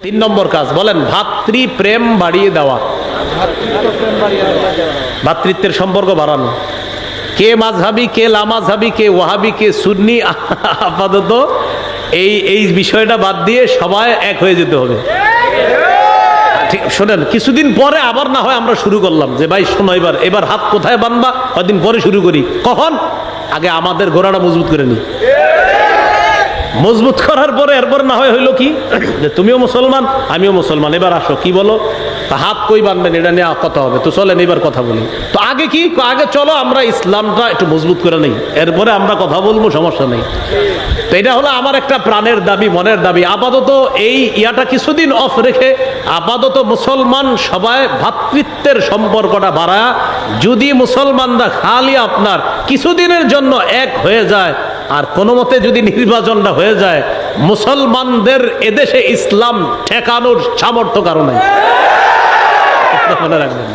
তিন নম্বর কাজ বলেন, ভাতৃ প্রেম বাড়িয়ে দেওয়া, ভাতৃত্বের সম্পর্ক বাড়ানো। কে মাযহাবি, কে লামাযহাবি, কে ওয়াহাবি, কে সুন্নি, আপাতত এই বিষয়টা বাদ দিয়ে সবাই এক হয়ে যেতে হবে। শোনেন, কিছুদিন পরে আবার না হয় আমরা শুরু করলাম যে ভাই শোনো, এবার হাত কোথায় বানবা, কদিন পরে শুরু করি। কখন? আগে আমাদের ঘোড়াটা মজবুত করে নি। মজবুত করার পরে এরপর না হয় হইলো কি যে তুমিও মুসলমান আমিও মুসলমান, এবার আসো কি বলো, তা হাত কই বানবেন এটা নিয়ে কথা হবে, তো চলেন এবার কথা বলি। তো আগে কি, আগে চলো আমরা ইসলামটা একটু মজবুত করে নেই, এরপরে আমরা কথা বলবো, সমস্যা নেই। তো এটা হলো আমার একটা প্রাণের দাবি, মনের দাবি। আপাতত এই ইয়াটা কিছুদিন অফ রেখে আপাতত মুসলমান সবাই ভ্রাতৃত্বের সম্পর্কটা বাড়ায়, যদি মুসলমানরা খালি আপনার কিছুদিনের জন্য এক হয়ে যায়, আর কোনো মতে যদি নির্বাচনটা হয়ে যায়, মুসলমানদের এদেশে ইসলাম ঠেকানোর সামর্থ্য কারণে মনে রাখবেন।